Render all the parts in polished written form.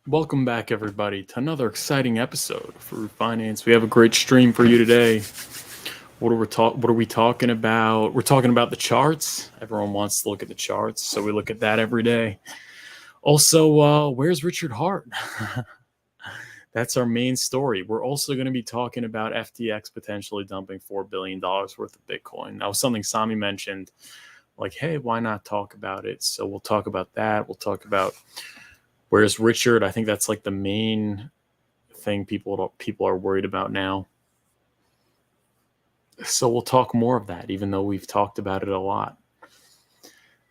Welcome back, everybody, to another exciting episode of Furu Finance. We have a great stream for you today. What are we talking about? We're talking about the charts. Everyone wants to look at the charts, so we look at that every day. Also, where's Richard Hart? That's our main story. We're also going to be talking about FTX potentially dumping $4 billion worth of Bitcoin. That was something Sami mentioned, like, hey, why not talk about it? So we'll talk about that. We'll talk about where's Richard. I think that's like the main thing people are worried about now. So we'll talk more of that, even though we've talked about it a lot.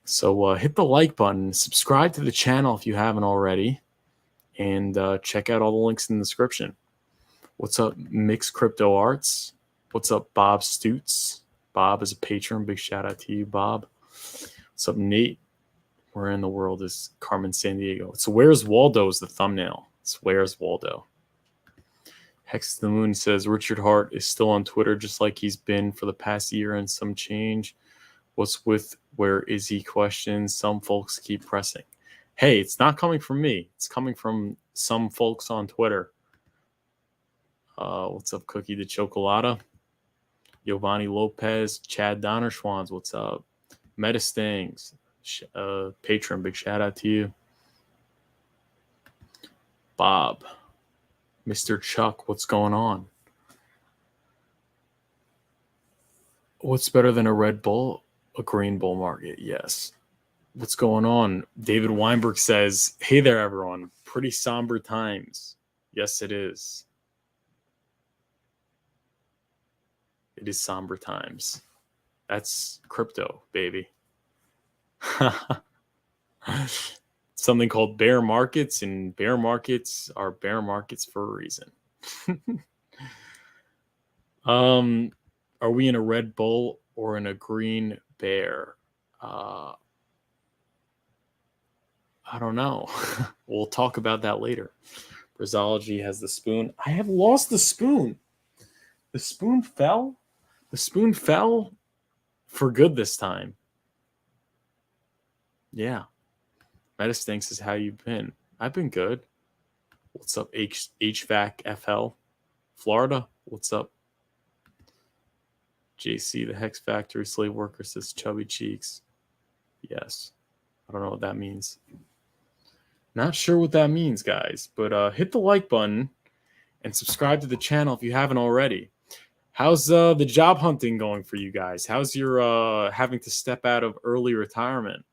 So hit the like button, subscribe to the channel if you haven't already, and check out all the links in the description. What's up, Mixed Crypto Arts? What's up, Bob Stutz? Bob is a patron. Big shout out to you, Bob. What's up, Nate? Where in the world is Carmen San Diego? So where's Waldo is the thumbnail. It's where's Waldo. Hex the Moon says Richard Hart is still on Twitter just like he's been for the past year and some change. What's with where is he questions? Some folks keep pressing. Hey, it's not coming from me. It's coming from some folks on Twitter. What's up, Cookie the Chocolata? Giovanni Lopez, Chad Donnerschwanz, what's up? Metastings, patron, big shout out to you. Bob, Mr. Chuck, what's going on? What's better than a Red Bull? A green bull market, yes. What's going on? David Weinberg says, hey there, everyone. Pretty somber times. Yes, it is. It is somber times. That's crypto, baby. Something called bear markets, and bear markets are bear markets for a reason. Are we in a Red Bull or in a green bear? I don't know. We'll talk about that later. Brazology has the spoon. I have lost the spoon. The spoon fell? The spoon fell for good this time. Yeah. Metastinks is how you've been. I've been good. What's up, HVAC FL? Florida? What's up? JC, the Hex Factory slave worker, says chubby cheeks. Yes. I don't know what that means. Not sure what that means, guys. But hit the like button and subscribe to the channel if you haven't already. How's the job hunting going for you guys? How's your having to step out of early retirement?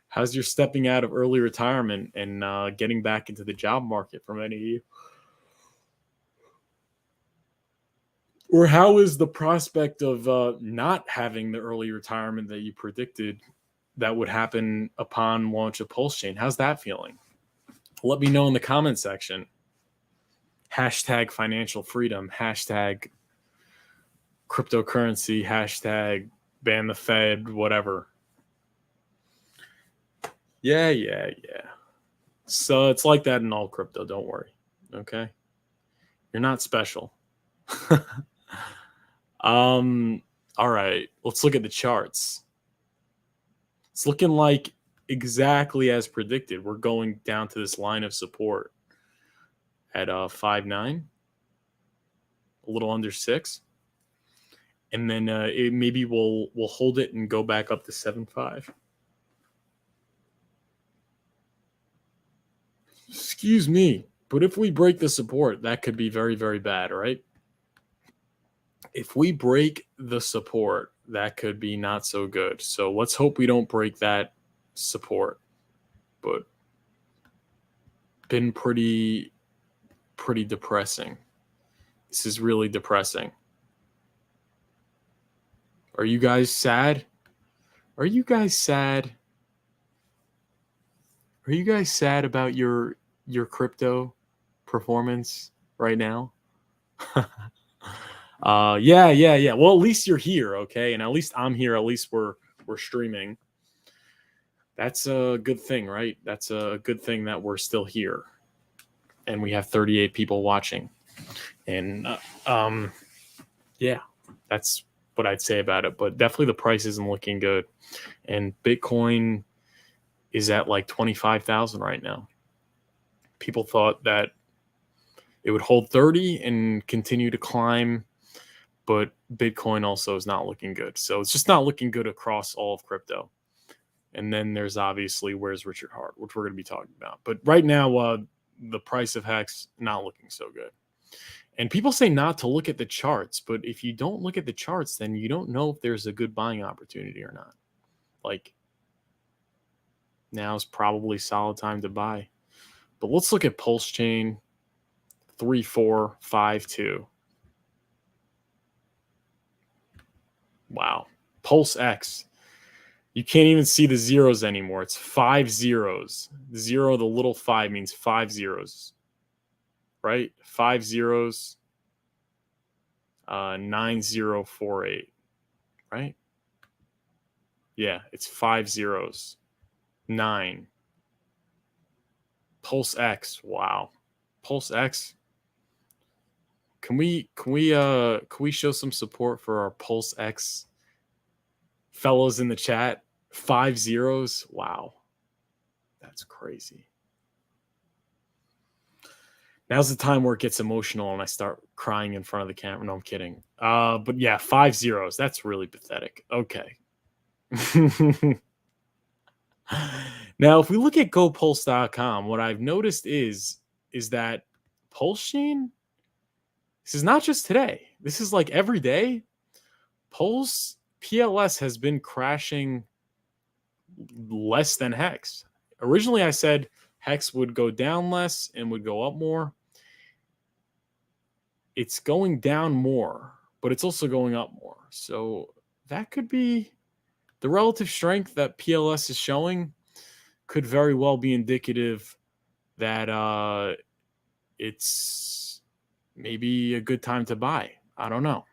How's your stepping out of early retirement and getting back into the job market for many of you? Or how is the prospect of not having the early retirement that you predicted that would happen upon launch of Pulse Chain? How's that feeling? Let me know in the comment section. Hashtag financial freedom, hashtag cryptocurrency, hashtag ban the Fed, whatever. Yeah. So it's like that in all crypto, don't worry. Okay? You're not special. All right, let's look at the charts. It's looking like exactly as predicted. We're going down to this line of support at 5.9, a little under 6. And then maybe we'll hold it and go back up to 7.5. Excuse me, but if we break the support, that could be very, very bad, right? If we break the support, that could be not so good. So let's hope we don't break that support. But been pretty depressing. This is really depressing. Are you guys sad? Are you guys sad? Are you guys sad about your crypto performance right now? Yeah. Well, at least you're here, okay? And at least I'm here. At least we're streaming. That's a good thing, right? That's a good thing that we're still here. And we have 38 people watching. And yeah, that's what I'd say about it. But definitely the price isn't looking good. And Bitcoin is at like 25,000 right now. People thought that it would hold 30 and continue to climb, but Bitcoin also is not looking good. So it's just not looking good across all of crypto. And then there's obviously Where's Richard Hart, which we're going to be talking about. But right now, the price of Hex not looking so good. And people say not to look at the charts, but if you don't look at the charts, then you don't know if there's a good buying opportunity or not. Like, now's probably solid time to buy. But let's look at Pulse Chain 3452. Wow. Pulse X. You can't even see the zeros anymore. It's 5 zeros. Zero, the little 5 means 5 zeros. Right? 5 zeros. 9048. Right? Yeah, it's 5 zeros. 9. Pulse X. Wow. Pulse X. Can we show some support for our Pulse X fellows in the chat? 5 zeros. Wow. That's crazy. Now's the time where it gets emotional and I start crying in front of the camera. No, I'm kidding. But yeah, 5 zeros. That's really pathetic. Okay. Now, if we look at GoPulse.com, what I've noticed is that Pulse Chain, this is not just today. This is like every day. Pulse PLS has been crashing less than Hex. Originally, I said Hex would go down less and would go up more. It's going down more, but it's also going up more. So that could be the relative strength that PLS is showing could very well be indicative that it's maybe a good time to buy. I don't know.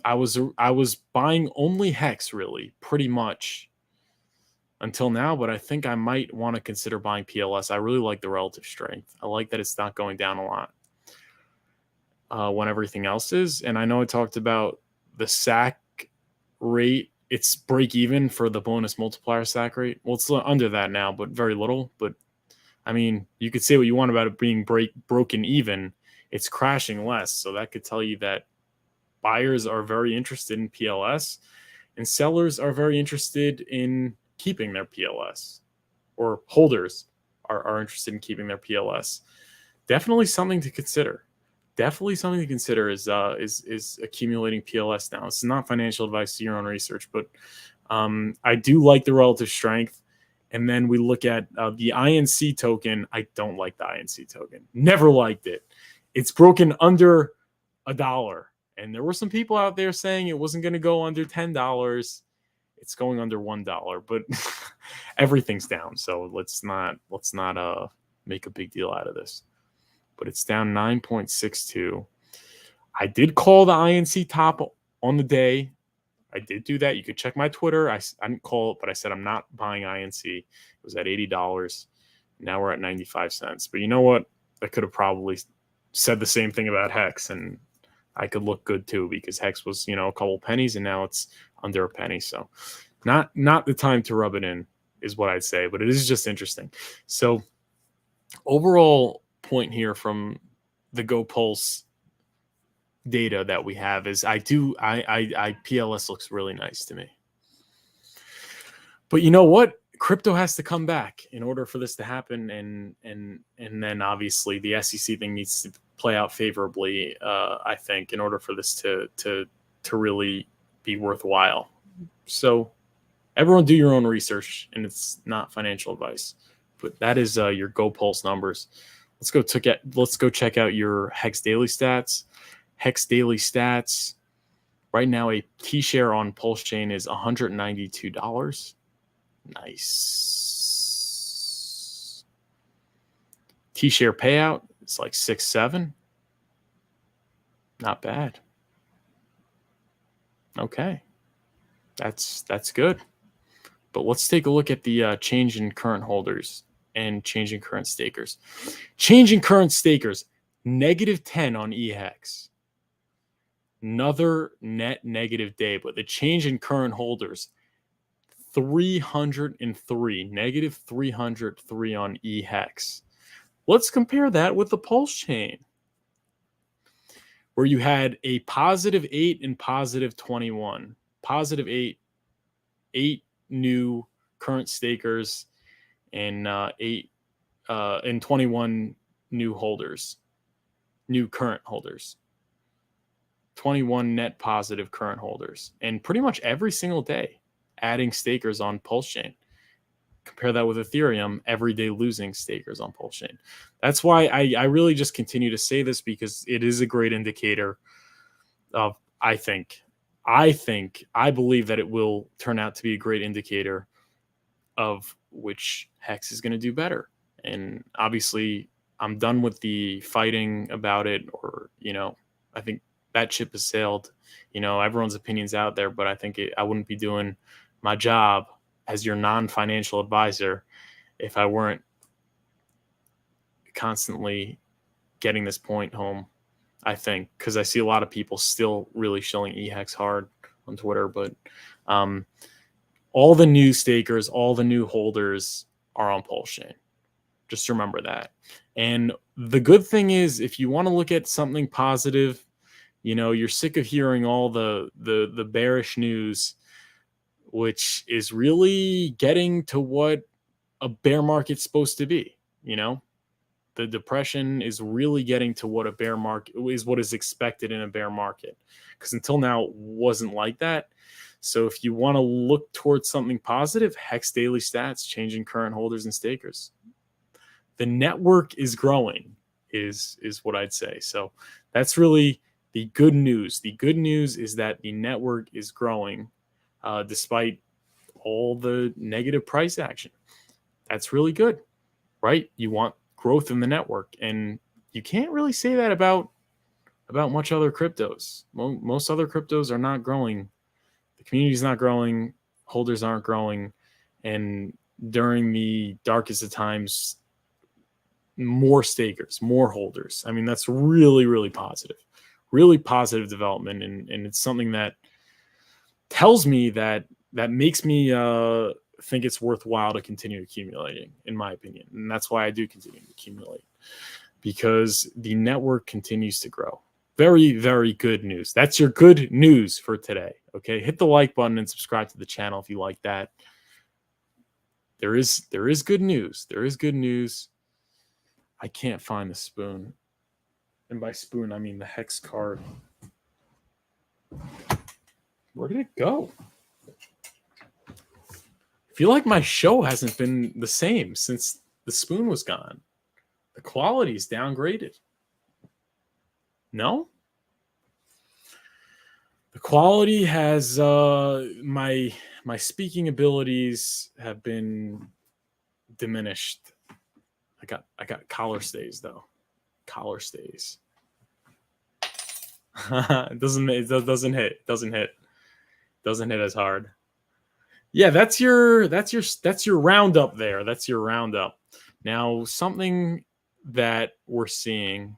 I was buying only Hex really pretty much until now, but I think I might want to consider buying PLS. I really like the relative strength. I like that it's not going down a lot when everything else is. And I know I talked about the SAC rate. It's break even for the bonus multiplier SAC rate. Well, it's under that now, but very little. But I mean, you could say what you want about it being broken even. It's crashing less. So that could tell you that buyers are very interested in PLS and sellers are very interested in keeping their PLS, or holders are interested in keeping their PLS. Definitely something to consider. Definitely something to consider is accumulating PLS now. It's not financial advice, to your own research, but I do like the relative strength. And then we look at the INC token. I don't like the INC token. Never liked it. It's broken under $1. And there were some people out there saying it wasn't going to go under $10. It's going under $1, but everything's down. So let's not make a big deal out of this. But it's down 9.62. I did call the INC top on the day. I did do that. You could check my Twitter. I didn't call it, but I said I'm not buying INC. It was at $80. Now we're at 95 cents. But you know what? I could have probably said the same thing about Hex, and I could look good too, because Hex was, a couple pennies and now it's under a penny. So not the time to rub it in is what I'd say, but it is just interesting. So overall point here from the GoPulse data that we have is PLS looks really nice to me. But you know what? Crypto has to come back in order for this to happen, and then obviously the SEC thing needs to play out favorably, I think, in order for this to really be worthwhile. So everyone do your own research, and it's not financial advice. But that is your GoPulse numbers. Let's go check out your Hex Daily Stats. Hex Daily Stats. Right now, a T-share on Pulse Chain is $192. Nice. T-share payout is like 6.7. Not bad. Okay, that's good. But let's take a look at the change in current holders and change in current stakers. Change in current stakers, -10 on eHex. Another net negative day, but the change in current holders, 303, -303 on eHex. Let's compare that with the Pulse chain, where you had a +8 and +21. +8 new current stakers and 21 new current holders. 21 net positive current holders, and pretty much every single day adding stakers on Pulse chain. Compare that with Ethereum, every day losing stakers on Pulse chain. That's why I really just continue to say this, because it is a great indicator of, I believe that it will turn out to be a great indicator of which hex is going to do better. And obviously I'm done with the fighting about it, or, I think that ship has sailed. Everyone's opinions out there, but I think I wouldn't be doing my job as your non-financial advisor if I weren't constantly getting this point home, I think, because I see a lot of people still really shilling eHex hard on Twitter, but all the new stakers, all the new holders are on Pulse chain. Just remember that. And the good thing is, if you want to look at something positive, you're sick of hearing all the bearish news, which is really getting to what a bear market's supposed to be. The depression is really getting to what a bear market is, what is expected in a bear market, because until now it wasn't like that. So if you want to look towards something positive, Hex daily stats, changing current holders and stakers. The network is growing is what I'd say. So that's really the good news. The good news is that the network is growing despite all the negative price action. That's really good, right? You want growth in the network, and you can't really say that about much other cryptos. Most other cryptos are not growing. The community is not growing. Holders aren't growing. And during the darkest of times, more stakers, more holders. I mean, that's really, really positive development. And it's something that tells me that makes me think it's worthwhile to continue accumulating, in my opinion. And that's why I do continue to accumulate, because the network continues to grow. Very, very good news. That's your good news for today. Okay. Hit the like button and subscribe to the channel if you like that. There is good news. There is good news. I can't find the spoon. And by spoon, I mean the hex card. Where did it go? I feel like my show hasn't been the same since the spoon was gone. The quality is downgraded. No? The quality has my speaking abilities have been diminished. I got collar stays though. Collar stays. It doesn't hit. Doesn't hit as hard. Yeah, that's your roundup there. That's your roundup. Now, something that we're seeing.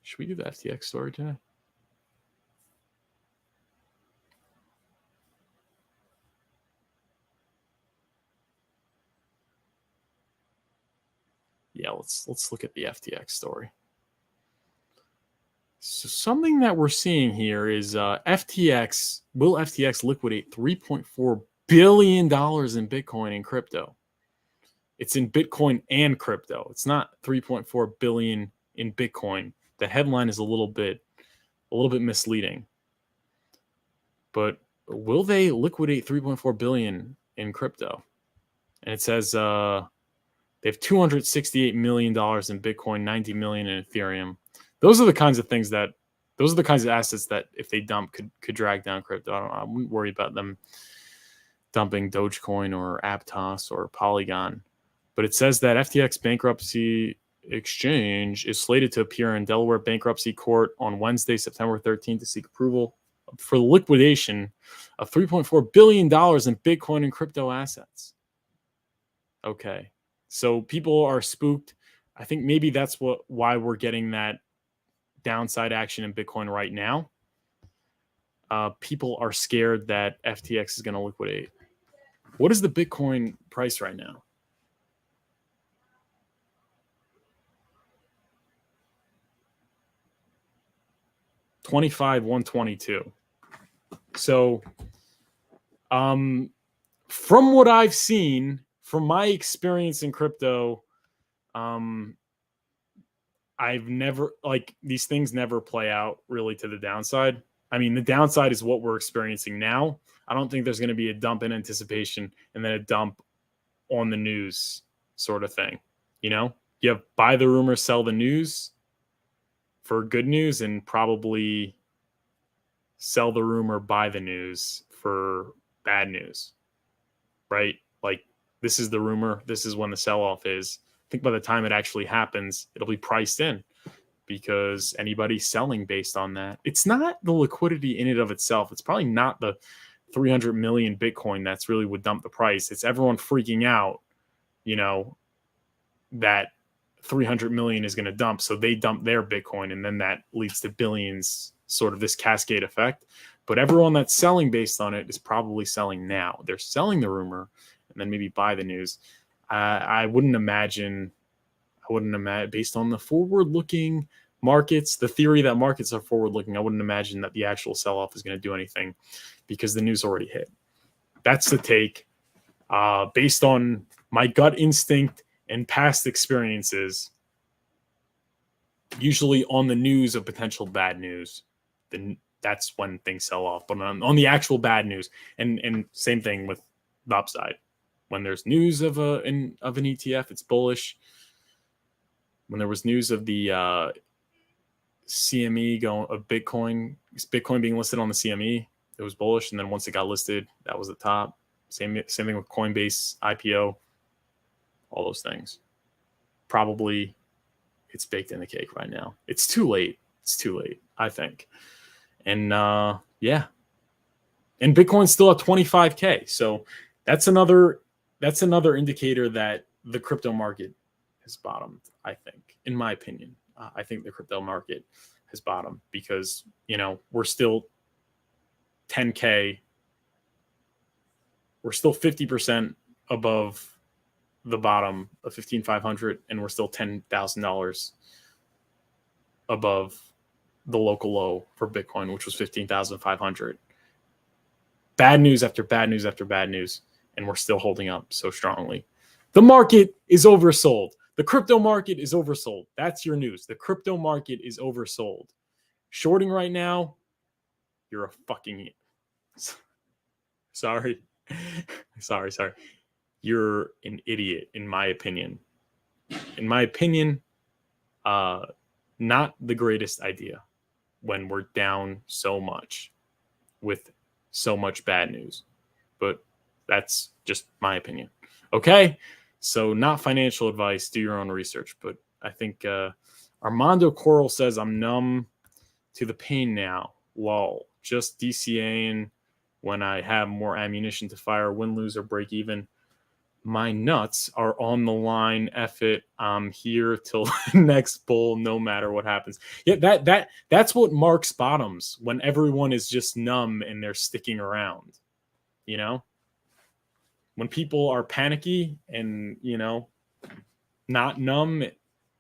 Should we do the FTX story today? Yeah, let's look at the FTX story. So something that we're seeing here is FTX. Will FTX liquidate $3.4 billion in Bitcoin and crypto? It's in Bitcoin and crypto. It's not 3.4 billion in Bitcoin. The headline is a little bit misleading. But will they liquidate 3.4 billion in crypto? And it says they have $268 million in Bitcoin, 90 million in Ethereum. Those are the kinds of assets that if they dump could drag down crypto. I wouldn't worry about them dumping Dogecoin or Aptos or Polygon. But it says that FTX bankruptcy exchange is slated to appear in Delaware bankruptcy court on Wednesday, September 13th, to seek approval for the liquidation of $3.4 billion in Bitcoin and crypto assets. Okay. So people are spooked. I think maybe that's why we're getting that downside action in Bitcoin right now. People are scared that FTX is going to liquidate. What is the Bitcoin price right now? 25,122. So from what I've seen, from my experience in crypto, I've never, like, these things never play out really to the downside. I mean, the downside is what we're experiencing now. I don't think there's going to be a dump in anticipation and then a dump on the news sort of thing. You know, you have buy the rumor, sell the news for good news, and probably sell the rumor, buy the news for bad news, right? Like, this is the rumor. This is when the sell-off is. I think by the time it actually happens, it'll be priced in because anybody selling based on that. It's not the liquidity in and of itself. It's probably not the 300 million Bitcoin that's really would dump the price. It's everyone freaking out, you know, that 300 million is going to dump. So they dump their Bitcoin, and then that leads to billions, sort of this cascade effect. But everyone that's selling based on it is probably selling now. They're selling the rumor and then maybe buy the news. I wouldn't imagine, based on the forward-looking markets, the theory that markets are forward-looking, I wouldn't imagine that the actual sell-off is going to do anything because the news already hit. That's the take. Based on my gut instinct and past experiences, usually on the news of potential bad news, then that's when things sell off. But on the actual bad news, and same thing with the upside. When there's news of an ETF, it's bullish. When there was news of the CME of Bitcoin being listed on the CME, it was bullish. And then once it got listed, that was the top. Same thing with Coinbase IPO. All those things. Probably it's baked in the cake right now. It's too late. It's too late, I think. And yeah. And Bitcoin's still at 25K. So that's another indicator that the crypto market has bottomed, I think, in my opinion. I think the crypto market has bottomed because, you know, we're still 10K. We're still 50% above the bottom of 15,500, and we're still $10,000 above the local low for Bitcoin, which was 15,500. Bad news after bad news after bad news, and we're still holding up so strongly. The market is oversold. The crypto market is oversold. That's your news. The crypto market is oversold. Shorting right now, you're a fucking... Sorry. You're an idiot, in my opinion. In my opinion, not the greatest idea when we're down so much with so much bad news. But that's just my opinion. Okay? So not financial advice. Do your own research. But I think Armando Coral says, I'm numb to the pain now. Lol. Just DCAing when I have more ammunition to fire, win, lose, or break even. My nuts are on the line. F it. I'm here till the next bull, no matter what happens. Yeah, that's what marks bottoms, when everyone is just numb and they're sticking around. You know? When people are panicky and, you know, not numb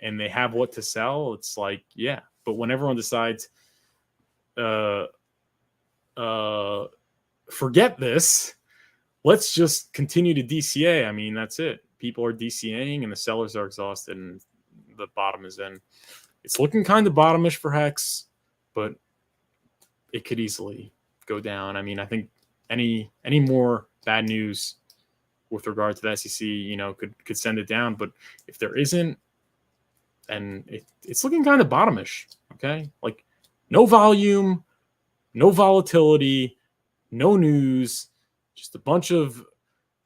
and they have what to sell, it's like, yeah. But when everyone decides, forget this, let's just continue to DCA. I mean, that's it. People are DCAing and the sellers are exhausted and the bottom is in. It's looking kind of bottomish for Hex, but it could easily go down. I mean, I think any more bad news with regard to the SEC, you know, could send it down. But if there isn't, and it's looking kind of bottomish, okay? Like, no volume, no volatility, no news, just a bunch of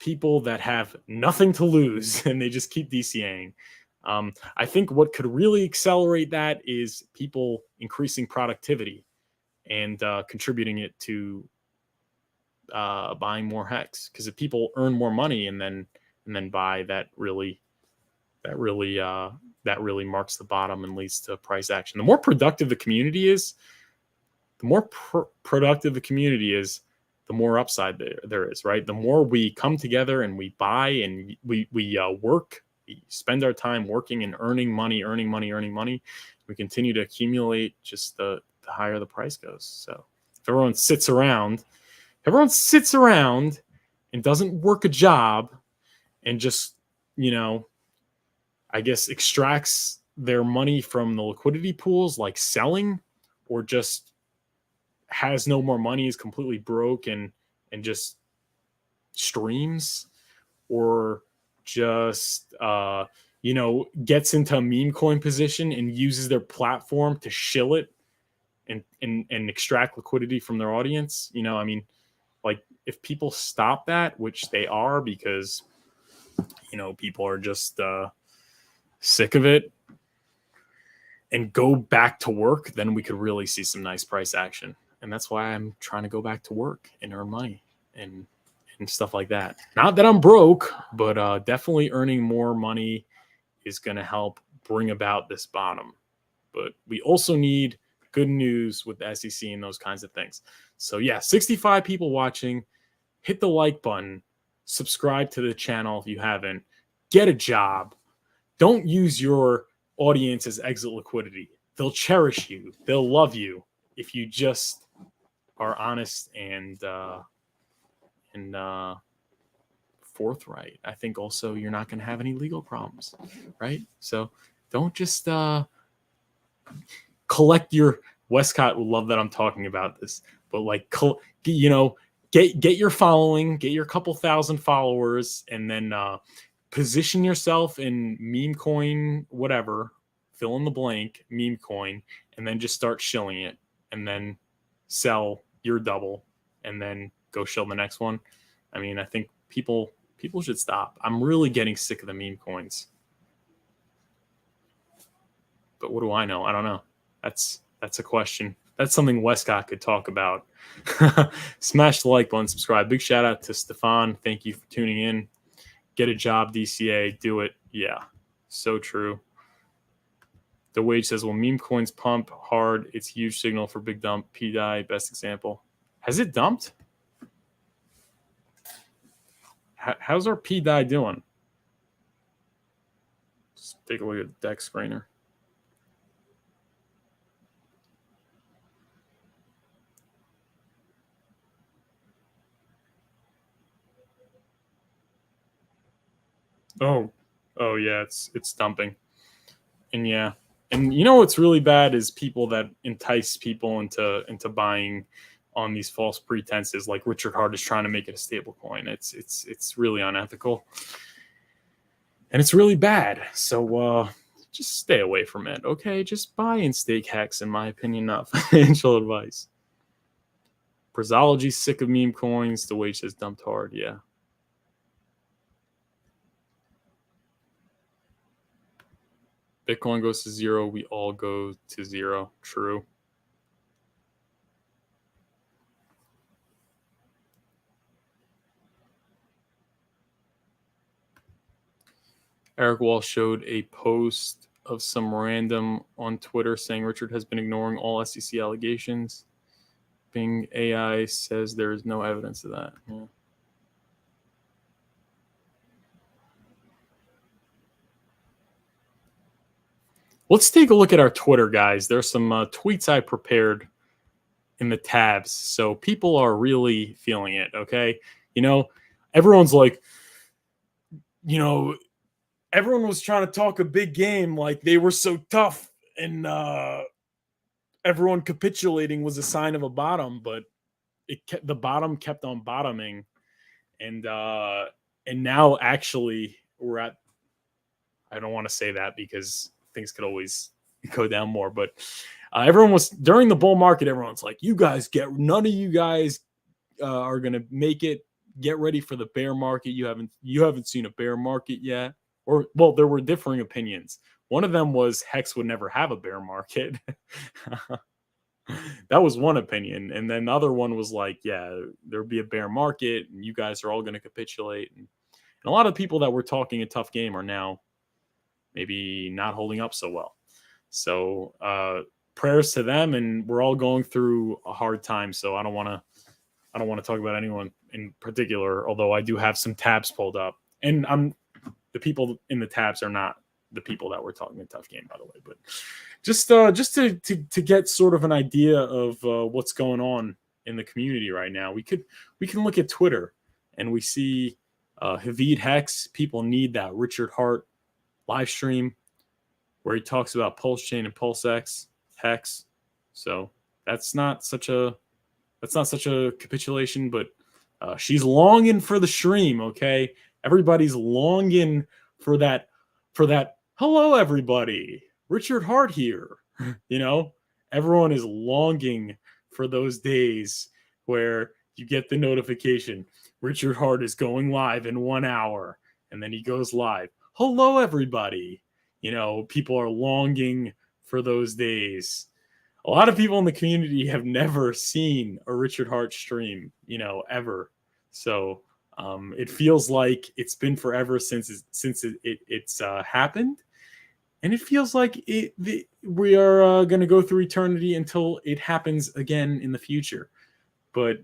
people that have nothing to lose and they just keep DCAing. I think what could really accelerate that is people increasing productivity and contributing it to buying more Hex. Because if people earn more money and then buy, that really marks the bottom and leads to price action. The more productive the community is, the more upside there is, right? The more we come together and we buy and we work, we spend our time working and earning money. We continue to accumulate just the the higher the price goes. So if everyone sits around and doesn't work a job and just, I guess extracts their money from the liquidity pools, like selling, or just has no more money, is completely broke and just streams, or just gets into a meme coin position and uses their platform to shill it and extract liquidity from their audience. Like, if people stop that, which they are, because people are just sick of it, and go back to work, then we could really see some nice price action. And that's why I'm trying to go back to work and earn money and stuff like that. Not that I'm broke, but definitely earning more money is going to help bring about this bottom. But we also need good news with the SEC and those kinds of things. So yeah, 65 people watching. Hit the like button. Subscribe to the channel if you haven't. Get a job. Don't use your audience as exit liquidity. They'll cherish you. They'll love you if you just are honest and forthright. I think also you're not going to have any legal problems, right? So don't just collect your. Westcott will love that I'm talking about this, but like, get your following, get your couple thousand followers, and then position yourself in meme coin, whatever, fill in the blank, meme coin, and then just start shilling it, and then sell your double, and then go shill the next one. I think people should stop. I'm really getting sick of the meme coins. But what do I know? I don't know. That's a question. That's something Westcott could talk about. Smash the like button, subscribe. Big shout out to Stefan. Thank you for tuning in. Get a job, DCA. Do it. Yeah, so true. The Wage says, well, meme coins pump hard. It's huge signal for big dump. P-Dye, best example. Has it dumped? How's our P-Dye doing? Let's take a look at the deck screener. Oh yeah, it's dumping. And yeah. And what's really bad is people that entice people into buying on these false pretenses, like Richard Hart is trying to make it a stable coin. It's really unethical. And it's really bad. So just stay away from it. Okay, just buy and stake Hex, in my opinion, not financial advice. Brazology's sick of meme coins. The Wage says dumped hard. Yeah. Bitcoin goes to zero. We all go to zero. True. Eric Wall showed a post of some random on Twitter saying Richard has been ignoring all SEC allegations. Bing AI says there is no evidence of that. Yeah. Let's take a look at our Twitter, guys. There's some tweets I prepared in the tabs. So people are really feeling it, okay? Everyone's like, everyone was trying to talk a big game like they were so tough, and everyone capitulating was a sign of a bottom, but the bottom kept on bottoming. And now actually we're at, I don't want to say that because things could always go down more, but everyone was, during the bull market, everyone's like, none of you guys are going to make it. Get ready for the bear market. You haven't seen a bear market yet. Or, well, there were differing opinions. One of them was Hex would never have a bear market. That was one opinion. And then the other one was like, yeah, there'll be a bear market and you guys are all going to capitulate. And a lot of people that were talking a tough game are now maybe not holding up so well. So prayers to them, and we're all going through a hard time. So I don't want to talk about anyone in particular, although I do have some tabs pulled up, and the people in the tabs are not the people that were talking a tough game, by the way. But just to get sort of an idea of what's going on in the community right now, we can look at Twitter and we see Havid Hex. People need that Richard Hart live stream where he talks about Pulse Chain and Pulse X Hex. So that's not such a capitulation, but she's longing for the stream. Okay, everybody's longing for that. Hello, everybody. Richard Hart here. Everyone is longing for those days where you get the notification Richard Hart is going live in 1 hour, and then he goes live. Hello, everybody. People are longing for those days. A lot of people in the community have never seen a Richard Hart stream, ever. So it feels like it's been forever since it's happened. And it feels like we are going to go through eternity until it happens again in the future. But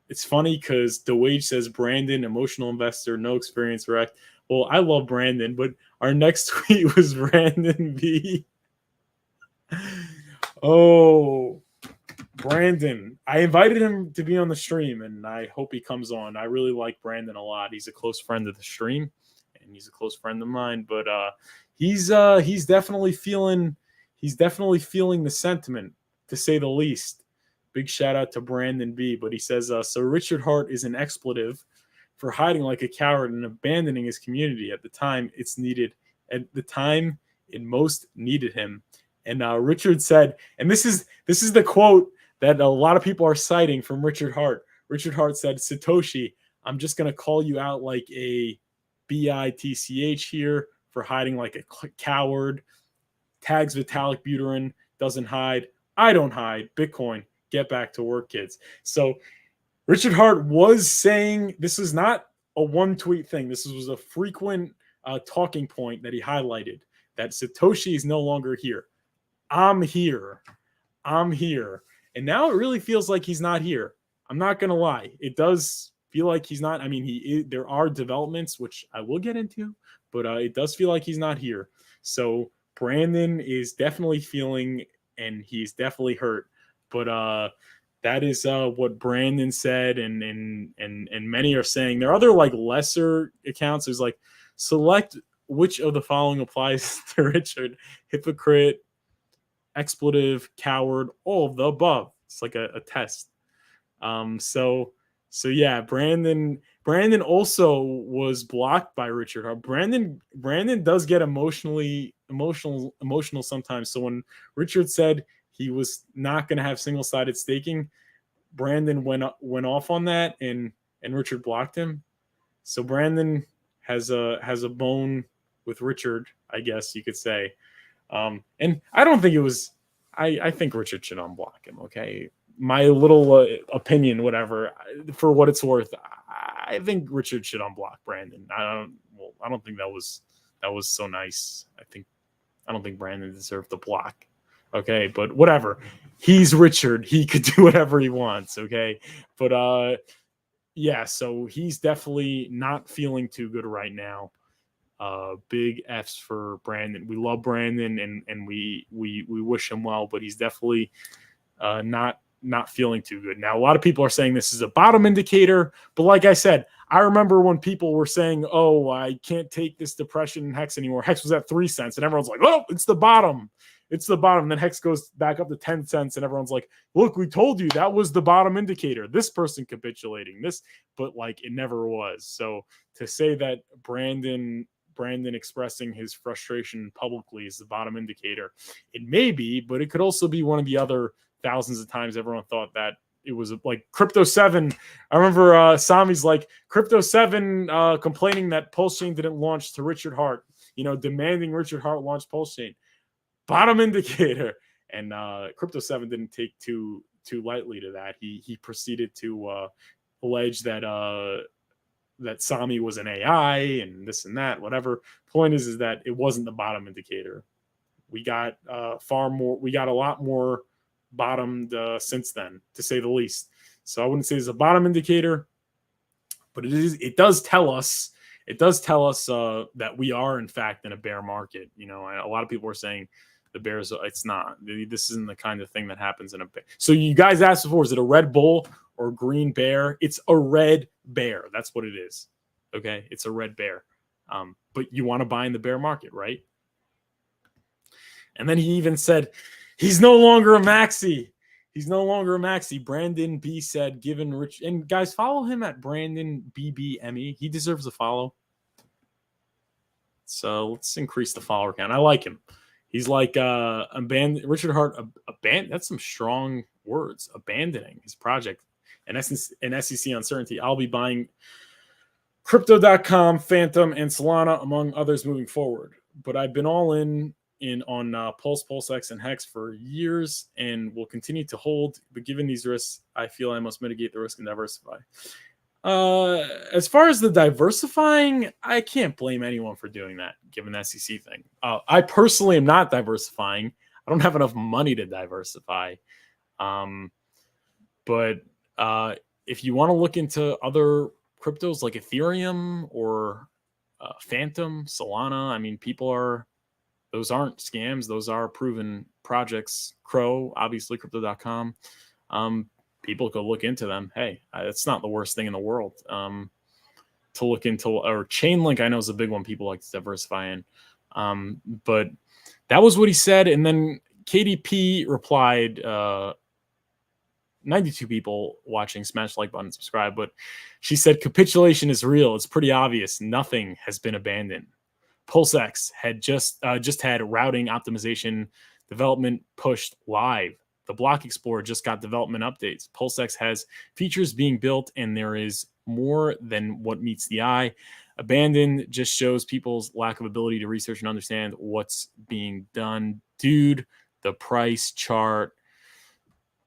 it's funny because the wage says Brandon, emotional investor, no experience, wrecked. Well, I love Brandon, but our next tweet was Brandon B. Oh, Brandon. I invited him to be on the stream, and I hope he comes on. I really like Brandon a lot. He's a close friend of the stream, and he's a close friend of mine. But he's definitely feeling the sentiment, to say the least. Big shout out to Brandon B. But he says, so Richard Hart is an expletive for hiding like a coward and abandoning his community at the time it's needed, at the time it most needed him. And Richard said, and this is the quote that a lot of people are citing from Richard Hart. Richard Hart said, Satoshi, I'm just going to call you out like a bitch here for hiding like a coward. Tags Vitalik Buterin, doesn't hide. I don't hide. Bitcoin, get back to work, kids. So Richard Hart was saying, this is not a one tweet thing. This was a frequent talking point that he highlighted, that Satoshi is no longer here. I'm here. And now it really feels like he's not here. I'm not going to lie. It does feel like he's not. I mean, there are developments, which I will get into, but it does feel like he's not here. So Brandon is definitely feeling, and he's definitely hurt. But that is what Brandon said, and many are saying. There are other like lesser accounts. There's like, select which of the following applies to Richard: hypocrite, expletive, coward, all of the above. It's like a test. So yeah, Brandon also was blocked by Richard Hart. Brandon does get emotional sometimes. So when Richard said he was not going to have single-sided staking, Brandon went off on that, and Richard blocked him. So Brandon has a bone with Richard, I guess you could say. And I don't think it was. I think Richard should unblock him. Okay, my little opinion, whatever. For what it's worth, I think Richard should unblock Brandon. I don't think that was so nice. I don't think Brandon deserved the block. Okay, but whatever. He's Richard. He could do whatever he wants. Okay, but yeah. So he's definitely not feeling too good right now. Big F's for Brandon. We love Brandon, and we wish him well, but he's definitely not feeling too good. Now, a lot of people are saying this is a bottom indicator, but like I said, I remember when people were saying, oh, I can't take this depression in Hex anymore. Hex was at 3 cents, and everyone's like, oh, it's the bottom. It's the bottom. And then Hex goes back up to 10 cents, and everyone's like, look, we told you that was the bottom indicator. This person capitulating this, but like it never was. So to say that Brandon expressing his frustration publicly is the bottom indicator, it may be, but it could also be one of the other thousands of times everyone thought that it was like Crypto 7. I remember Sami's like, Crypto 7 complaining that Pulse Chain didn't launch to Richard Hart, demanding Richard Hart launch Pulse Chain. Bottom indicator. And Crypto 7 didn't take too lightly to that. He proceeded to allege that Sami was an AI and this and that, whatever. Point is that it wasn't the bottom indicator. We got we got a lot more bottomed since then, to say the least. So I wouldn't say it's a bottom indicator, but it does tell us it does tell us that we are in fact in a bear market. You know, a lot of people are saying the bears. It's not. This isn't the kind of thing that happens in a bear. So you guys asked before, is it a red bull or green bear? It's a red bear. That's what it is. Okay, it's a red bear. But you want to buy in the bear market, right? And then he even said, he's no longer a maxi. He's no longer a maxi. Brandon B said, given Rich, and guys, follow him at Brandon BBME. He deserves a follow. So let's increase the follower count. I like him. He's like Richard Hart, that's some strong words. Abandoning his project. In essence, an SEC uncertainty. I'll be buying Crypto.com, Phantom, and Solana, among others, moving forward. But I've been all in on Pulse, PulseX, and Hex for years and will continue to hold. But given these risks, I feel I must mitigate the risk and diversify. As far as the diversifying, I can't blame anyone for doing that, given the SEC thing. I personally am not diversifying. I don't have enough money to diversify. But if you want to look into other cryptos like Ethereum or Phantom, Solana, I mean, those aren't scams. Those are proven projects. Crow, obviously, Crypto.com. People could look into them. Hey, it's not the worst thing in the world to look into. Or Chainlink, I know, is a big one people like to diversify in. But that was what he said. And then KDP replied, 92 people watching, smash the like button, subscribe. But she said, capitulation is real. It's pretty obvious. Nothing has been abandoned. PulseX had just had routing optimization development pushed live. The Block Explorer just got development updates. PulseX has features being built, and there is more than what meets the eye. Abandoned just shows people's lack of ability to research and understand what's being done. Dude, the price chart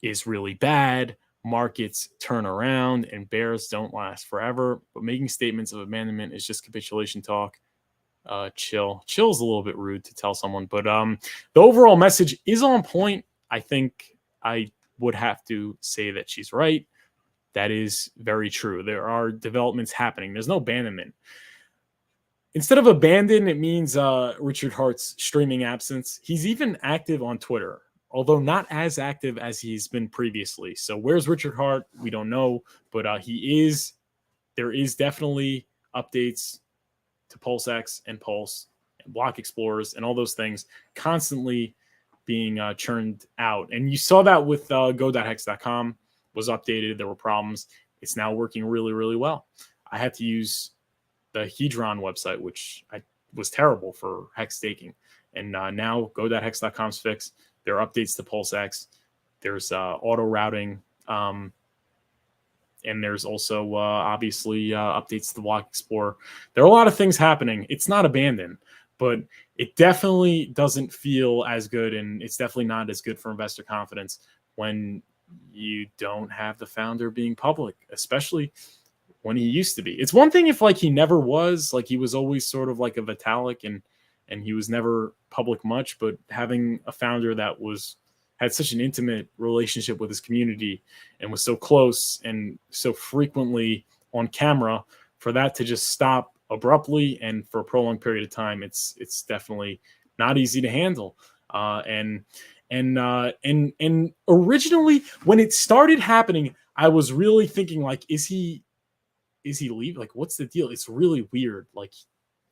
is really bad. Markets turn around, and bears don't last forever. But making statements of abandonment is just capitulation talk. Chill is a little bit rude to tell someone, but the overall message is on point. I think I would have to say that she's right. That is very true. There are developments happening. There's no abandonment. Instead of abandon, it means Richard Hart's streaming absence. He's even active on Twitter, although not as active as he's been previously. So where's Richard Hart? We don't know, but there is definitely updates to PulseX and Pulse and Block Explorers and all those things constantly being churned out. And you saw that with go.hex.com was updated. There were problems. It's now working really, really well. I had to use the Hedron website, which was terrible for hex staking. And now go.hex.com's fixed. There are updates to PulseX. There's auto routing. And there's also obviously updates to the Block Explorer. There are a lot of things happening. It's not abandoned, but it definitely doesn't feel as good, and it's definitely not as good for investor confidence when you don't have the founder being public, especially when he used to be. It's one thing if he never was, he was always sort of like a Vitalik and he was never public much, but having a founder that had such an intimate relationship with his community and was so close and so frequently on camera, for that to just stop abruptly and for a prolonged period of time, it's definitely not easy to handle. And originally when it started happening, I was really thinking is he leaving? What's the deal? It's really weird.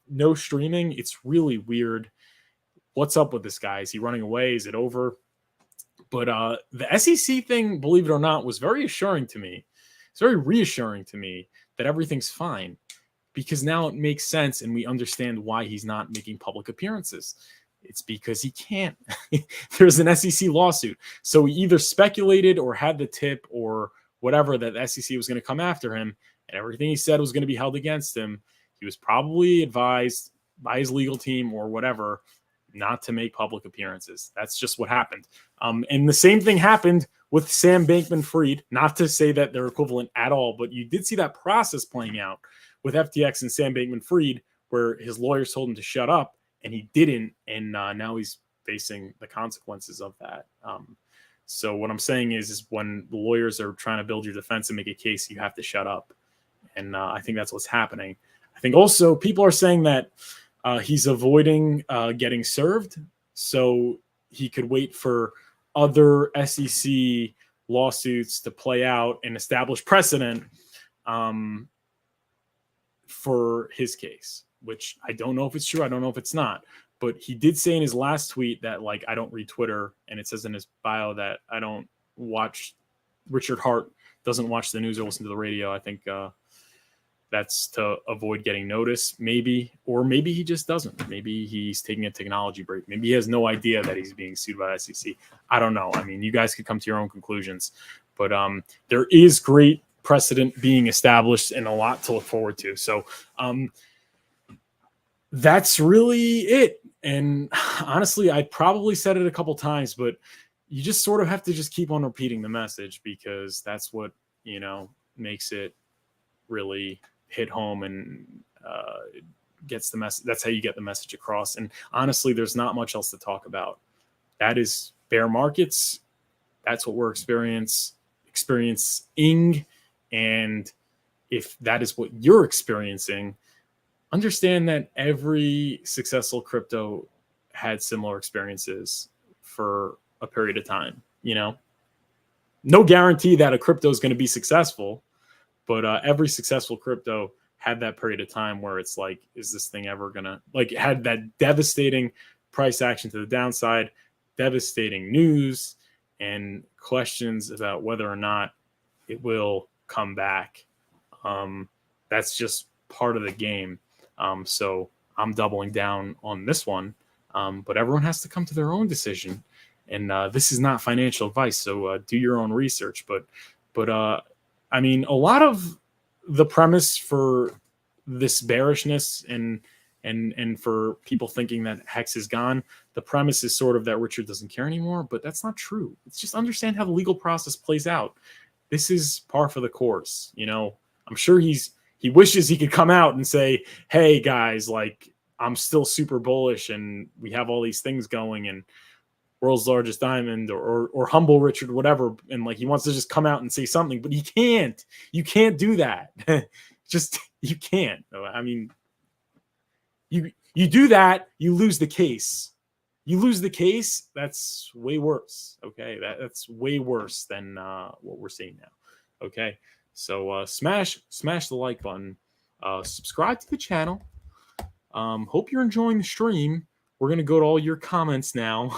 No streaming. It's really weird. What's up with this guy? Is he running away? Is it over? But the SEC thing, believe it or not, was very assuring to me. It's very reassuring to me that everything's fine, because now it makes sense and we understand why he's not making public appearances. It's because he can't. There's an SEC lawsuit. So we either speculated or had the tip or whatever that the SEC was going to come after him, and everything he said was going to be held against him. He was probably advised by his legal team or whatever not to make public appearances. That's just what happened. And the same thing happened with Sam Bankman-Fried. Not to say that they're equivalent at all, but you did see that process playing out with FTX and Sam Bankman-Fried, where his lawyers told him to shut up, and he didn't, and now he's facing the consequences of that. So what I'm saying is when the lawyers are trying to build your defense and make a case, you have to shut up. And I think that's what's happening. I think also people are saying that he's avoiding getting served, so he could wait for other SEC lawsuits to play out and establish precedent for his case, which I don't know if it's true. I don't know if it's not. But he did say in his last tweet that, like, I don't read Twitter, and it says in his bio that I don't watch, Richard Hart doesn't watch the news or listen to the radio. I think that's to avoid getting noticed, maybe. Or maybe he just doesn't. Maybe he's taking a technology break. Maybe he has no idea that he's being sued by the SEC. I don't know. I mean, you guys could come to your own conclusions. But there is great precedent being established and a lot to look forward to. So that's really it. And honestly, I probably said it a couple times, but you just sort of have to just keep on repeating the message, because that's what, makes it really hit home and gets the message. That's how you get the message across. And honestly, there's not much else to talk about. That is bear markets. That's what we're experiencing. And if that is what you're experiencing, understand that every successful crypto had similar experiences for a period of time. No guarantee that a crypto is going to be successful, but every successful crypto had that period of time where it's like, is this thing ever going to, like, it had that devastating price action to the downside, devastating news, and questions about whether or not it will come back. That's just part of the game. So I'm doubling down on this one, but everyone has to come to their own decision. And this is not financial advice, so do your own research. But I mean, a lot of the premise for this bearishness and for people thinking that Hex is gone, the premise is sort of that Richard doesn't care anymore, but that's not true. It's just understand how the legal process plays out. This is par for the course. I'm sure he wishes he could come out and say, hey guys, like, I'm still super bullish and we have all these things going and world's largest diamond or humble Richard, whatever. And like, he wants to just come out and say something, but he can't. You can't do that. You can't. I mean, you do that, you lose the case. You lose the case, that's way worse. Okay, that's way worse than what we're seeing now. Okay, so smash the like button, subscribe to the channel. Hope you're enjoying the stream. We're gonna go to all your comments now.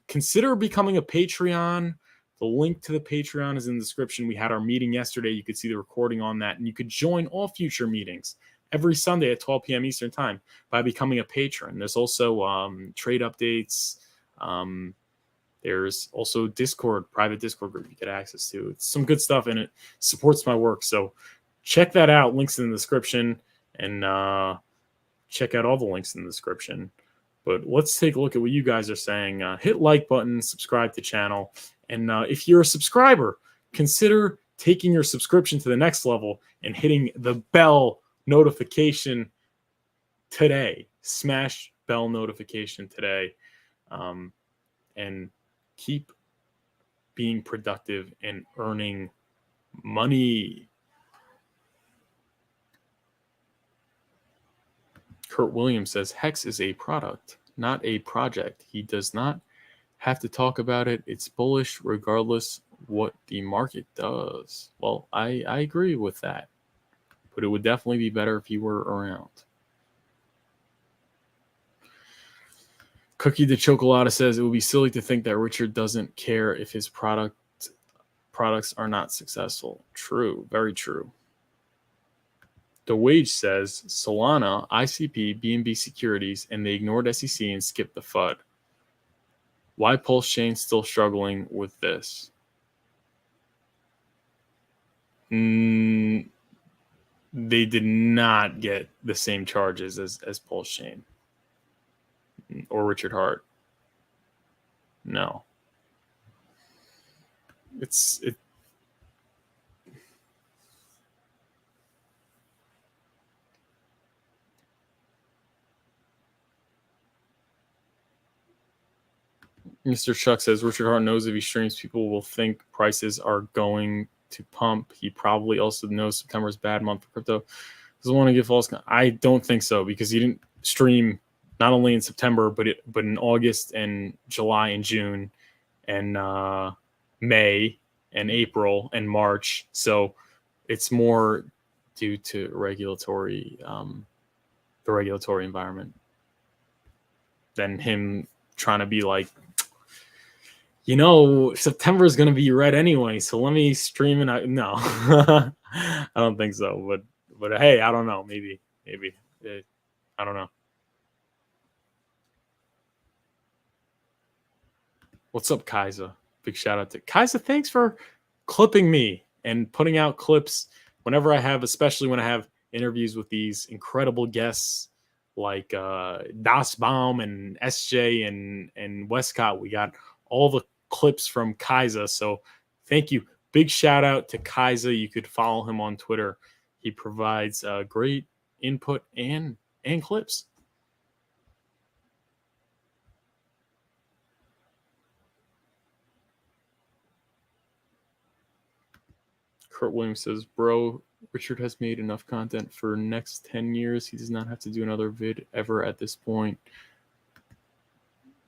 Consider becoming a Patreon. The link to the Patreon is in the description. We had our meeting yesterday. You could see the recording on that, and you could join all future meetings every Sunday at 12 p.m. Eastern time by becoming a patron. There's also trade updates. There's also Discord, private Discord group you get access to. It's some good stuff, and it supports my work. So check that out. Links in the description, and check out all the links in the description. But let's take a look at what you guys are saying. Hit like button, subscribe to channel. And if you're a subscriber, consider taking your subscription to the next level and hitting the bell notification today. Smash bell notification today, and keep being productive and earning money. Kurt Williams says Hex is a product, not a project. He does not have to talk about it. It's bullish regardless what the market does. Well, I agree with that. But it would definitely be better if you were around. Cookie the Chocolata says it would be silly to think that Richard doesn't care if his products are not successful. True, very true. The Wage says Solana, ICP, BNB Securities, and they ignored SEC and skipped the FUD. Why Pulse Chain still struggling with this? They did not get the same charges as Pulse Chain or Richard Hart. No. It Mr. Chuck says Richard Hart knows if he streams, people will think prices are going to pump. He probably also knows September is a bad month for crypto. Doesn't want to give false. I don't think so, because he didn't stream not only in September but in August and July and June and May and April and March. So it's more due to regulatory, the regulatory environment, than him trying to be like, September is going to be red anyway, so let me stream it. No, I don't think so. But hey, I don't know. Maybe. I don't know. What's up, Kaiser? Big shout out to Kaiser. Thanks for clipping me and putting out clips whenever I have, especially when I have interviews with these incredible guests like Das Baum and SJ and Westcott. We got all the clips from Kaiser. So thank you. Big shout out to Kaiser. You could follow him on Twitter. He provides great input and clips. Kurt Williams says, bro, Richard has made enough content for next 10 years. He does not have to do another vid ever at this point.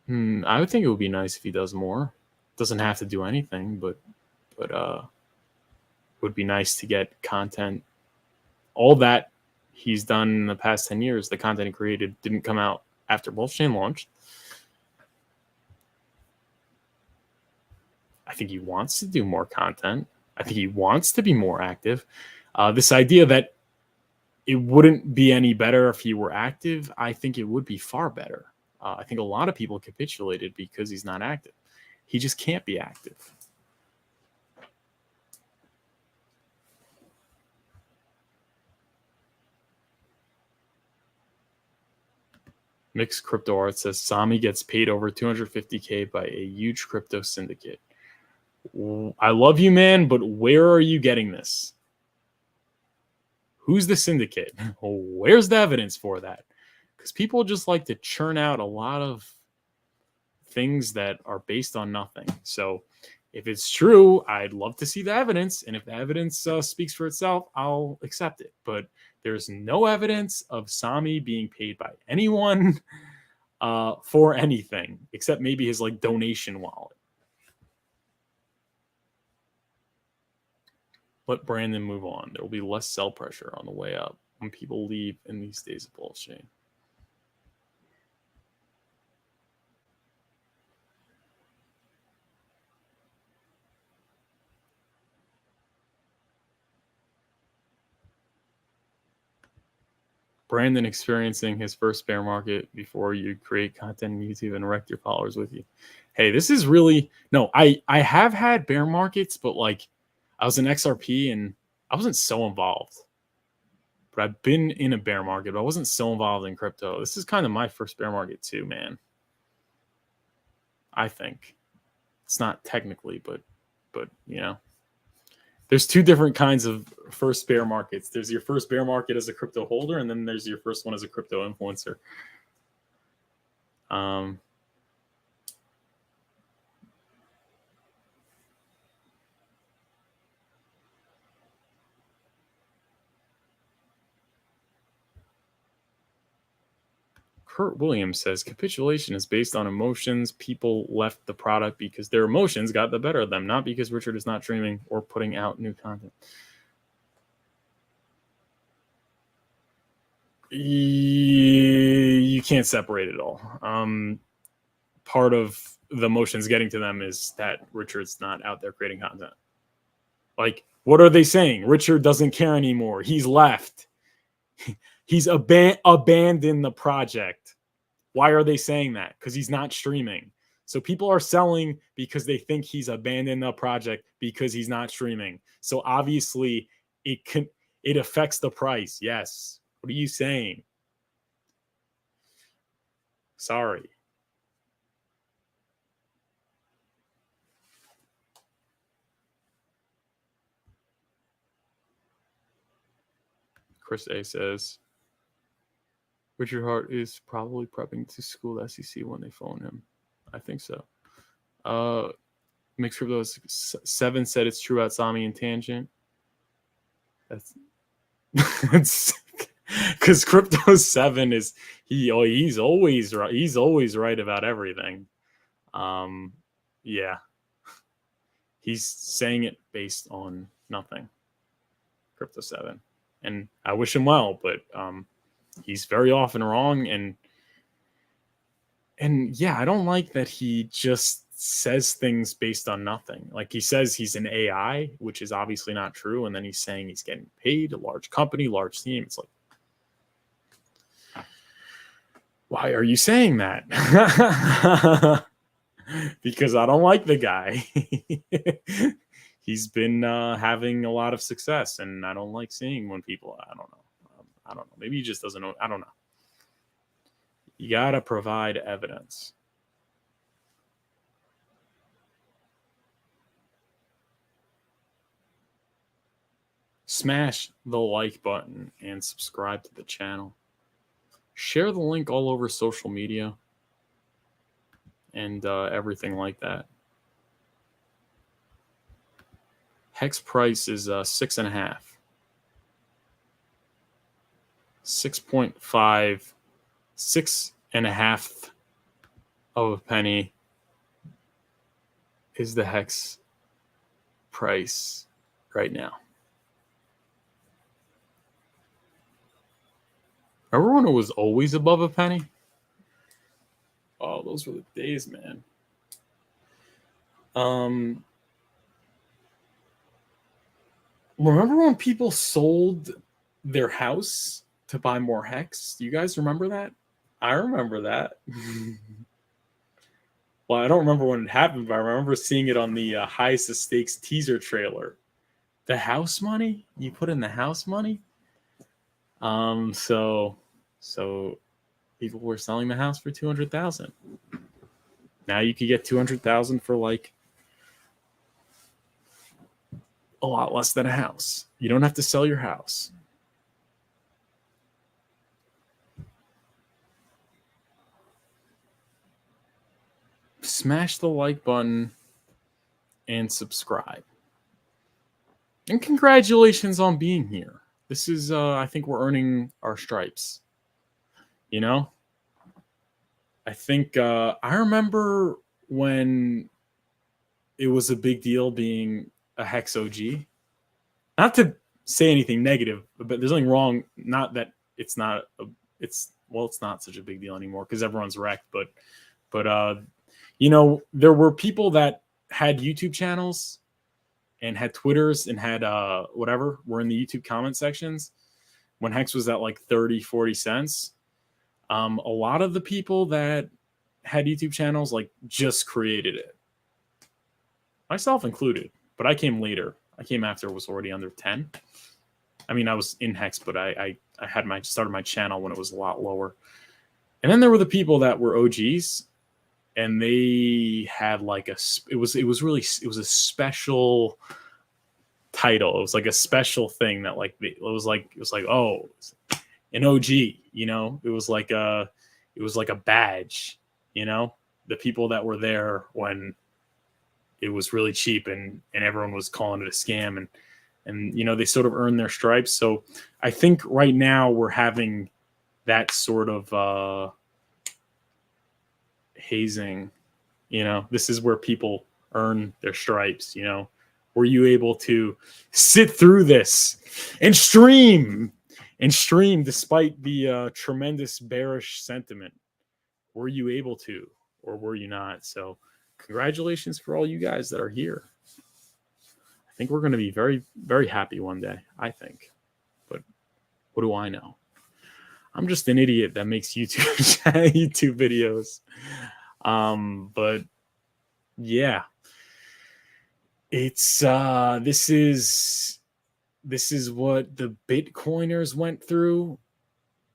I would think it would be nice if he does more. Doesn't have to do anything, but would be nice to get content. All that he's done in the past 10 years, the content he created didn't come out after blockchain launched. I think he wants to do more content. I think he wants to be more active. This idea that it wouldn't be any better if he were active, I think it would be far better. I think a lot of people capitulated because he's not active. He just can't be active. Mixed Crypto Art says Sami gets paid over $250K by a huge crypto syndicate. I love you, man, but where are you getting this? Who's the syndicate? Where's the evidence for that? Because people just like to churn out a lot of things that are based on nothing. So if it's true, I'd love to see the evidence. And if the evidence speaks for itself, I'll accept it. But there's no evidence of Sami being paid by anyone for anything, except maybe his donation wallet. Let Brandon move on. There will be less sell pressure on the way up when people leave in these days of blockchain. Brandon experiencing his first bear market before you create content on YouTube and wreck your followers with you. Hey, this is really... No, I have had bear markets, but I was in XRP and I wasn't so involved. But I've been in a bear market, but I wasn't so involved in crypto. This is kind of my first bear market too, man. I think. It's not technically, but there's two different kinds of first bear markets. There's your first bear market as a crypto holder, and then there's your first one as a crypto influencer. Kurt Williams says capitulation is based on emotions. People left the product because their emotions got the better of them, not because Richard is not streaming or putting out new content. You can't separate it all. Part of the emotions getting to them is that Richard's not out there creating content. What are they saying? Richard doesn't care anymore. He's left. He's abandoned the project. Why are they saying that? Because he's not streaming. So people are selling because they think he's abandoned the project because he's not streaming. So obviously it affects the price. Yes. What are you saying? Sorry. Chris A says, Richard Hart is probably prepping to school the SEC when they phone him. I think so. Mixed Crypto 7 said it's true about Sami and Tangent. That's because Crypto 7 is he's always right. He's always right about everything. Yeah, he's saying it based on nothing. Crypto 7, and I wish him well, but he's very often wrong, and yeah, I don't like that he just says things based on nothing. Like he says he's an AI, which is obviously not true, and then he's saying he's getting paid, a large company, large team. It's like, why are you saying that? Because I don't like the guy. He's been having a lot of success, and I don't like seeing when people, I don't know. I don't know. Maybe he just doesn't know. I don't know. You got to provide evidence. Smash the like button and subscribe to the channel. Share the link all over social media and everything like that. Hex price is 6.5. 6.5, 6.5 of a penny is the Hex price right now. Remember when it was always above a penny? Oh, those were the days, man. Remember when people sold their house to buy more Hex? Do you guys remember that? I remember that. Well, I don't remember when it happened, but I remember seeing it on the Highest of Stakes teaser trailer. The house money? You put in the house money? So people were selling the house for $200,000. Now you could get $200,000 for like a lot less than a house. You don't have to sell your house. Smash the like button and subscribe. And congratulations on being here. This is, I think we're earning our stripes. You know? I think, I remember when it was a big deal being a Hex OG. Not to say anything negative, but there's nothing wrong. Not that it's not, it's not such a big deal anymore because everyone's wrecked. But you know, there were people that had YouTube channels and had Twitters and had whatever, were in the YouTube comment sections when Hex was at like 30, 40 cents. A lot of the people that had YouTube channels like just created it. Myself included, but I came later. I came after it was already under 10. I mean, I was in Hex, but I had started my channel when it was a lot lower. And then there were the people that were OGs, and they had like it was a special title. It was like a special thing that like it was like oh, an OG, you know. It was like a badge, you know. The people that were there when it was really cheap and everyone was calling it a scam, and you know, they sort of earned their stripes. So I think right now we're having that sort of hazing. You know, this is where people earn their stripes. You know, were you able to sit through this and stream despite the tremendous bearish sentiment? Were you able to, or were you not? So congratulations for all you guys that are here. I think we're going to be very, very happy one day, I think. But what do I know? I'm just an idiot that makes YouTube videos. But yeah, it's this is what the Bitcoiners went through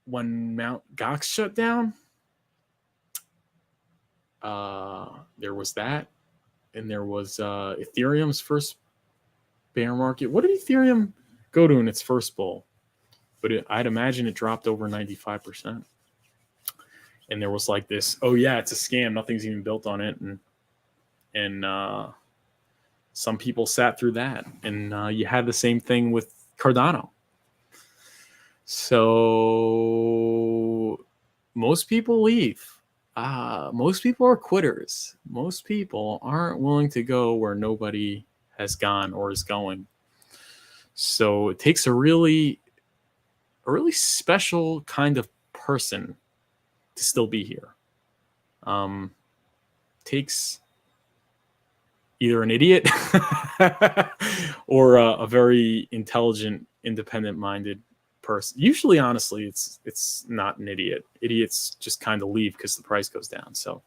when Mt. Gox shut down. There was that, and there was Ethereum's first bear market. What did Ethereum go to in its first bull? But I'd imagine it dropped over 95%. And there was like this, oh yeah, it's a scam. Nothing's even built on it. And some people sat through that. And you had the same thing with Cardano. So most people leave. Most people are quitters. Most people aren't willing to go where nobody has gone or is going. So it takes a really special kind of person to still be here. Takes either an idiot or a very intelligent, independent-minded person. Usually, honestly, it's not an idiot. Idiots just kind of leave because the price goes down. So,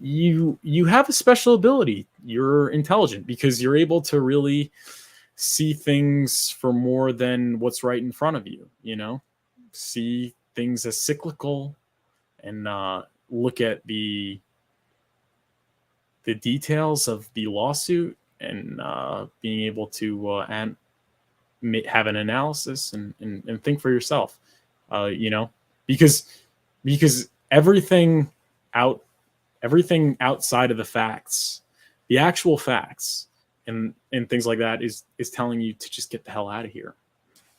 you have a special ability. You're intelligent because you're able to really see things for more than what's right in front of you. You know, see things as cyclical and look at the details of the lawsuit and being able to have an analysis and think for yourself. You know, because everything outside of the facts, the actual facts and things like that is telling you to just get the hell out of here.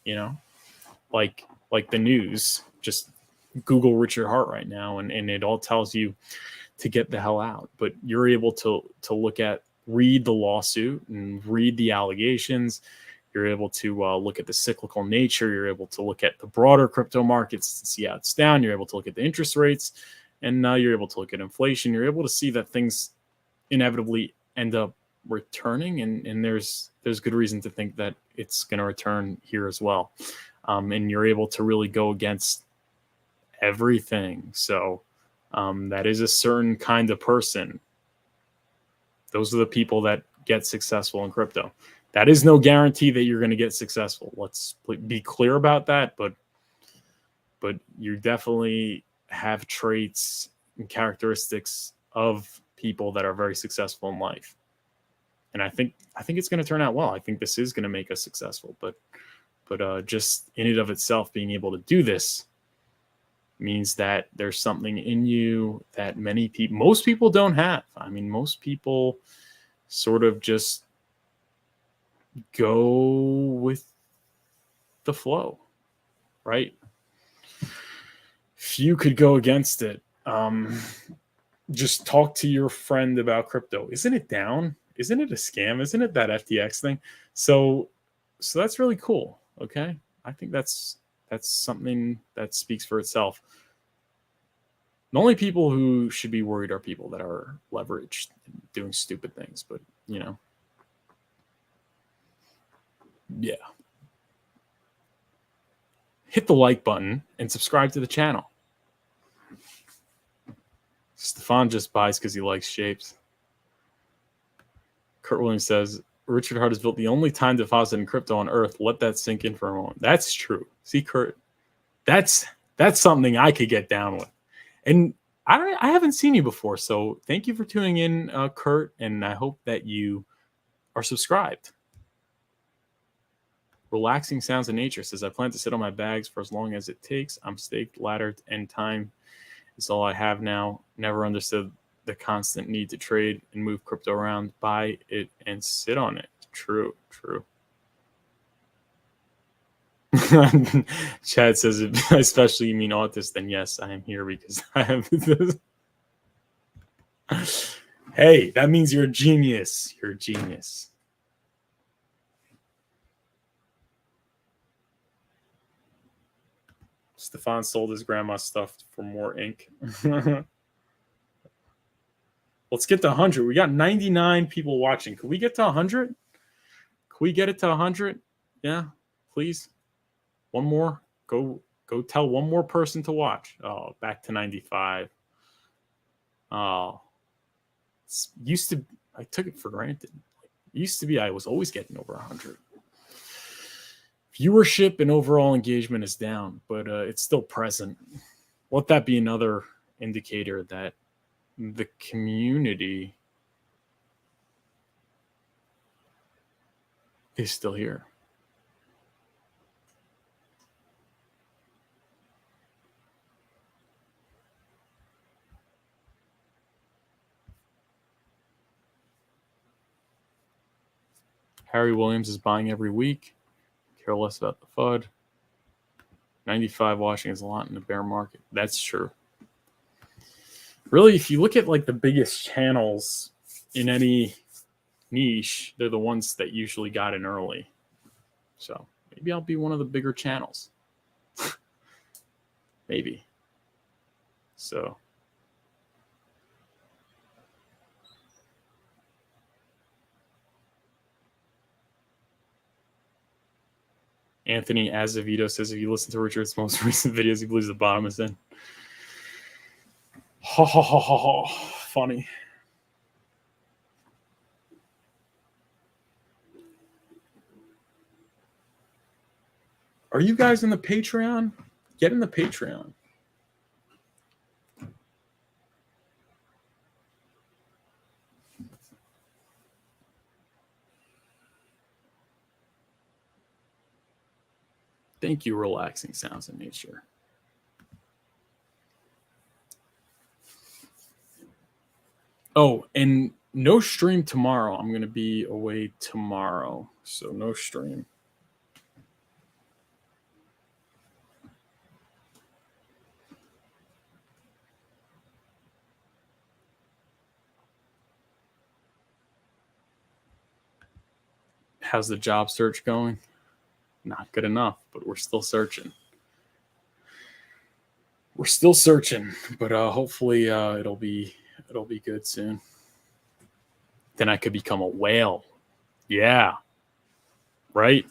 You know, like the news. Just Google Richard Hart right now, and it all tells you to get the hell out. But you're able to read the lawsuit and read the allegations. You're able to look at the cyclical nature. You're able to look at the broader crypto markets and see how it's down. You're able to look at the interest rates, and now you're able to look at inflation. You're able to see that things inevitably end up returning, and there's good reason to think that it's going to return here as well. And you're able to really go against everything. So that is a certain kind of person. Those are the people that get successful in crypto. That is no guarantee that you're going to get successful. Let's be clear about that. But you definitely have traits and characteristics of people that are very successful in life. And I think it's going to turn out well. I think this is going to make us successful. But just in and of itself, being able to do this means that there's something in you that most people don't have. I mean, most people sort of just go with the flow, right? Few could go against it. Just talk to your friend about crypto. Isn't it down? Isn't it a scam? Isn't it that FTX thing? So that's really cool. Okay, I think that's something that speaks for itself. The only people who should be worried are people that are leveraged and doing stupid things. But yeah. Hit the like button and subscribe to the channel. Stefan just buys because he likes shapes. Kurt Williams says, Richard Hart has built the only time deposit in crypto on earth. Let that sink in for a moment. That's true. See, Kurt, that's something I could get down with. And I haven't seen you before, so thank you for tuning in, Kurt, and I hope that you are subscribed. Relaxing Sounds of Nature says, I plan to sit on my bags for as long as it takes. I'm staked, laddered, and time is all I have now. Never understood the constant need to trade and move crypto around, buy it, and sit on it. True. Chad says, especially you mean autist, then yes, I am here because I have this. Hey, that means you're a genius. You're a genius. Stefan sold his grandma's stuff for more ink. Let's get to 100. We got 99 people watching. Could we get to 100? Could we get it to 100? Yeah, please. One more. Go tell one more person to watch. Oh, back to 95. Oh, used to, I took it for granted. It used to be I was always getting over 100. Viewership and overall engagement is down, but it's still present. Let that be another indicator that the community is still here. Harry Williams is buying every week. Care less about the FUD. 95 watching is a lot in the bear market. That's true. Really, if you look at like the biggest channels in any niche, they're the ones that usually got in early. So maybe I'll be one of the bigger channels. Maybe. So Anthony Azevedo says if you listen to Richard's most recent videos, he believes the bottom is in. Ha ha ha ha ha. Funny. Are you guys in the Patreon? Get in the Patreon. Thank you, Relaxing Sounds in Nature. Oh, and no stream tomorrow. I'm going to be away tomorrow, so no stream. How's the job search going? Not good enough, but we're still searching. We're still searching, but hopefully it'll be good soon. Then I could become a whale. Yeah. Right?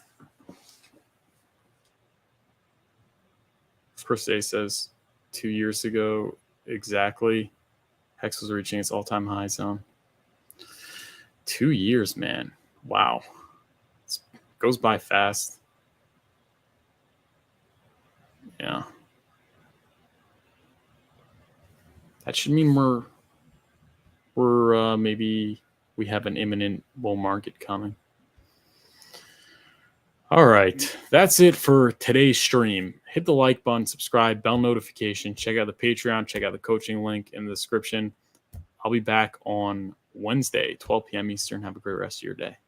Chris A says 2 years ago exactly, Hex was reaching its all-time high zone. 2 years, man. Wow. It goes by fast. Yeah. That should mean we're maybe we have an imminent bull market coming. All right. That's it for today's stream. Hit the like button, subscribe, bell notification, check out the Patreon, check out the coaching link in the description. I'll be back on Wednesday, 12 p.m. Eastern. Have a great rest of your day.